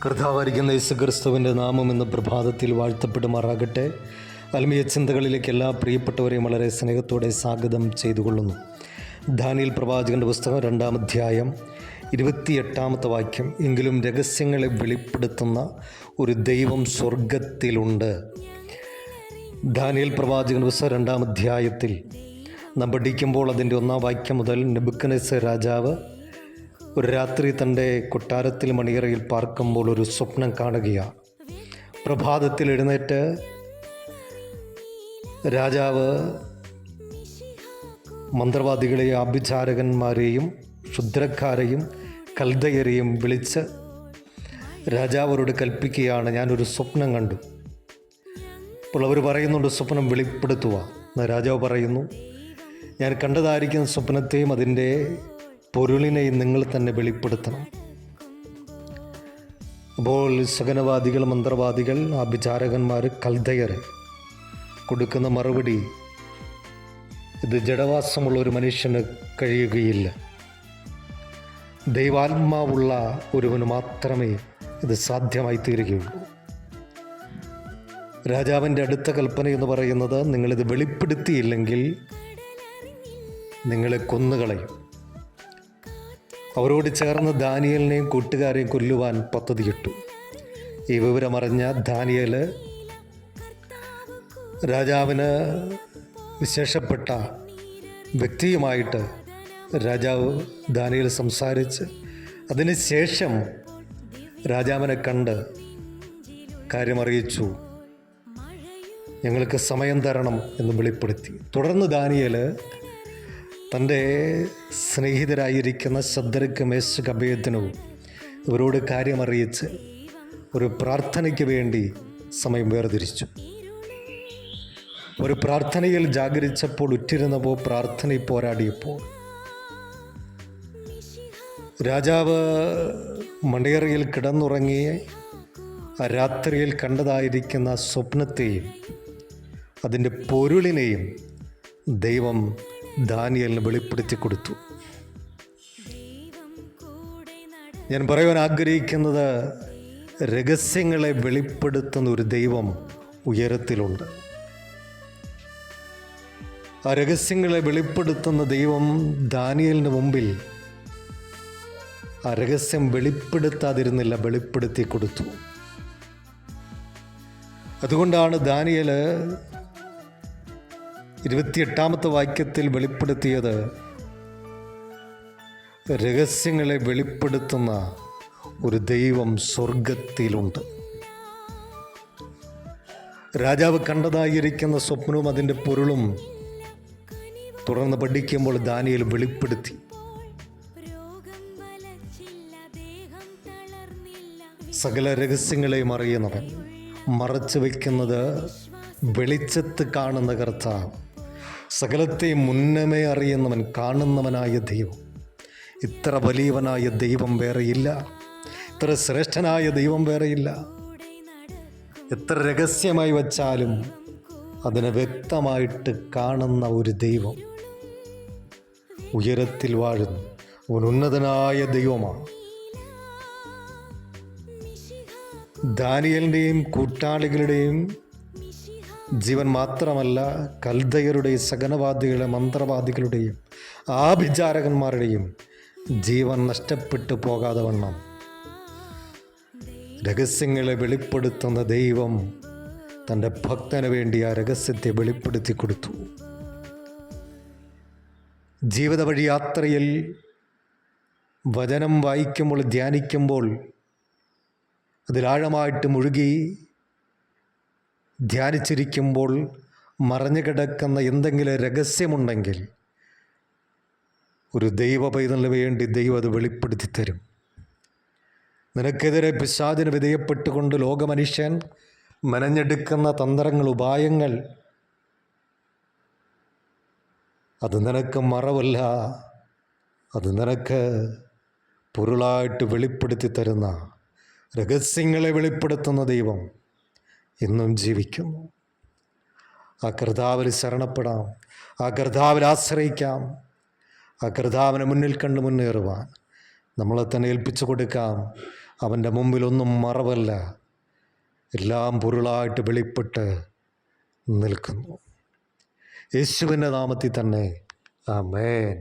കർത്താവായിരിക്കുന്ന യേശുക്രിസ്തുവിൻ്റെ നാമം ഇന്ന് പ്രഭാതത്തിൽ വാഴ്ത്തപ്പെടുമാറാകട്ടെ. ആത്മീയ ചിന്തകളിലേക്ക് എല്ലാ പ്രിയപ്പെട്ടവരെയും വളരെ സ്നേഹത്തോടെ സ്വാഗതം ചെയ്തുകൊള്ളുന്നു. ദാനിയേൽ പ്രവാചകൻ്റെ പുസ്തകം 2-ാം അധ്യായം 28-ാമത്തെ വാക്യം. എങ്കിലും രഹസ്യങ്ങളെ വെളിപ്പെടുത്തുന്ന ഒരു ദൈവം സ്വർഗത്തിലുണ്ട്. ദാനിയേൽ പ്രവാചകൻ്റെ പുസ്തകം 2-ാം അധ്യായത്തിൽ നാം പഠിക്കുമ്പോൾ അതിൻ്റെ 1-ാം വാക്യം മുതൽ നെബൂഖദ്നേസർ രാജാവ് ഒരു രാത്രി തൻ്റെ കൊട്ടാരത്തിൽ മണിയറയിൽ പാർക്കുമ്പോൾ ഒരു സ്വപ്നം കാണുകയാണ്. പ്രഭാതത്തിൽ എഴുന്നേറ്റ് രാജാവ് മന്ത്രവാദികളെയും ആഭിചാരകന്മാരെയും ക്ഷുദ്രക്കാരെയും കൽദയരെയും വിളിച്ച് രാജാവരോട് കൽപ്പിക്കുകയാണ്, ഞാനൊരു സ്വപ്നം കണ്ടു. അപ്പോൾ അവർ പറയുന്നുണ്ട്, സ്വപ്നം വെളിപ്പെടുത്തുക. രാജാവ് പറയുന്നു, ഞാൻ കണ്ടതായിരിക്കുന്ന സ്വപ്നത്തെയും അതിൻ്റെ പൊരുളിനെയും നിങ്ങൾ തന്നെ വെളിപ്പെടുത്തണം. അപ്പോൾ സകനവാദികൾ, മന്ത്രവാദികൾ, ആഭിചാരകന്മാർ, കൽദയർ കൊടുക്കുന്ന മറുപടി, ഇത് ജഡവാസമുള്ള ഒരു മനുഷ്യന് കഴിയുകയില്ല, ദൈവാത്മാവുള്ള ഒരുവന് മാത്രമേ ഇത് സാധ്യമായി തീരുകയുള്ളൂ. രാജാവിൻ്റെ അടുത്ത കൽപ്പന എന്ന് പറയുന്നത്, നിങ്ങളിത് വെളിപ്പെടുത്തിയില്ലെങ്കിൽ നിങ്ങളെ കൊന്നുകളയും. അവരോട് ചേർന്ന് ദാനിയേലിനെയും കൂട്ടുകാരെയും കൊല്ലുവാൻ പദ്ധതിയിട്ടു. ഈ വിവരമറിഞ്ഞ ദാനിയേൽ രാജാവിന് വിശേഷപ്പെട്ട വ്യക്തിയുമായിട്ട് രാജാവ് ദാനിയേൽ സംസാരിച്ച് അതിനുശേഷം രാജാവിനെ കണ്ട് കാര്യമറിയിച്ചു, ഞങ്ങൾക്ക് സമയം തരണം എന്ന് വെളിപ്പെടുത്തി. തുടർന്ന് ദാനിയേൽ തൻ്റെ സ്നേഹിതരായിരിക്കുന്ന ശദ്രക്ക്, മേശക്ക്, അബേദ്നെഗോ ഇവരോട് കാര്യമറിയിച്ച് ഒരു പ്രാർത്ഥനയ്ക്ക് വേണ്ടി സമയം വേർതിരിച്ചു. ഒരു പ്രാർത്ഥനയിൽ ജാഗരിച്ചപ്പോൾ, ഉറ്റിരുന്നപ്പോൾ, പ്രാർത്ഥനയിൽ പോരാടിയപ്പോൾ രാജാവ് മണിയറയിൽ കിടന്നുറങ്ങിയ ആ രാത്രിയിൽ കണ്ടതായിരിക്കുന്ന സ്വപ്നത്തെയും അതിൻ്റെ പൊരുളിനെയും ദൈവം ദാനിയേലിന് വെളിപ്പെടുത്തി കൊടുത്തു. ഞാൻ പറയുവാൻ ആഗ്രഹിക്കുന്നത്, രഹസ്യങ്ങളെ വെളിപ്പെടുത്തുന്ന ഒരു ദൈവം ഉയരത്തിലുണ്ട്. ആ രഹസ്യങ്ങളെ വെളിപ്പെടുത്തുന്ന ദൈവം ദാനിയേലിന് മുമ്പിൽ ആ രഹസ്യം വെളിപ്പെടുത്താതിരുന്നില്ല, വെളിപ്പെടുത്തി കൊടുത്തു. അതുകൊണ്ടാണ് ദാനിയേൽ 28-ാമത്തെ വാക്യത്തിൽ വെളിപ്പെടുത്തിയത്, രഹസ്യങ്ങളെ വെളിപ്പെടുത്തുന്ന ഒരു ദൈവം സ്വർഗത്തിലുണ്ട്. രാജാവ് കണ്ടതായിരിക്കുന്ന സ്വപ്നവും അതിൻ്റെ പൊരുളും തുടർന്ന് പഠിക്കുമ്പോൾ ദാനിയേൽ വെളിപ്പെടുത്തി. സകല രഹസ്യങ്ങളെയും അറിയുന്നവൻ, മറച്ചു വയ്ക്കുന്നത് വെളിച്ചത്ത് കാണുന്ന കർത്താവ്, സകലത്തെയും മുന്നമേ അറിയുന്നവൻ, കാണുന്നവനായ ദൈവം. ഇത്ര വലിയവനായ ദൈവം വേറെയില്ല, ഇത്ര ശ്രേഷ്ഠനായ ദൈവം വേറെയില്ല. എത്ര രഹസ്യമായി വച്ചാലും അതിനെ വ്യക്തമായിട്ട് കാണുന്ന ഒരു ദൈവം ഉയരത്തിൽ വാഴുന്നു. അവൻ ഉന്നതനായ ദൈവമാണ്. ദാനിയേലിൻ്റെയും കൂട്ടാളികളുടെയും ജീവൻ മാത്രമല്ല, കൽദയരുടെയും സകനവാദികളുടെ, മന്ത്രവാദികളുടെയും ആഭിചാരകന്മാരുടെയും ജീവൻ നഷ്ടപ്പെട്ടു പോകാതെ വണ്ണം രഹസ്യങ്ങളെ വെളിപ്പെടുത്തുന്ന ദൈവം തൻ്റെ ഭക്തന് വേണ്ടി ആ രഹസ്യത്തെ വെളിപ്പെടുത്തി കൊടുത്തു. ജീവിത വഴി യാത്രയിൽ വചനം വായിക്കുമ്പോൾ, ധ്യാനിക്കുമ്പോൾ അതിലാഴമായിട്ട് മുഴുകി ധ്യാനിച്ചിരിക്കുമ്പോൾ മറഞ്ഞു കിടക്കുന്ന എന്തെങ്കിലും രഹസ്യമുണ്ടെങ്കിൽ ഒരു ദൈവ പൈതലിന് വേണ്ടി ദൈവം അത് വെളിപ്പെടുത്തി തരും. നിനക്കെതിരെ പിശാചിന് വിധേയപ്പെട്ടുകൊണ്ട് ലോകമനുഷ്യൻ മെനഞ്ഞെടുക്കുന്ന തന്ത്രങ്ങൾ, ഉപായങ്ങൾ, അത് നിനക്ക് മറവല്ല, അത് നിനക്ക് പൊരുളായിട്ട് വെളിപ്പെടുത്തി തരുന്ന, രഹസ്യങ്ങളെ വെളിപ്പെടുത്തുന്ന ദൈവം ഇന്നും ജീവിക്കുന്നു. ആ കർത്താവിൽ ശരണപ്പെടാം, ആ കർത്താവിൽ ആശ്രയിക്കാം, ആ കർത്താവിനെ മുന്നിൽ കണ്ട് മുന്നേറുവാൻ നമ്മളെ തന്നെ ഏൽപ്പിച്ചു കൊടുക്കാം. അവൻ്റെ മുമ്പിലൊന്നും മറവല്ല, എല്ലാം പൊരുളായിട്ട് വെളിപ്പെട്ട് നിൽക്കുന്നു. യേശുവിൻ്റെ നാമത്തിൽ തന്നെ ആമേൻ.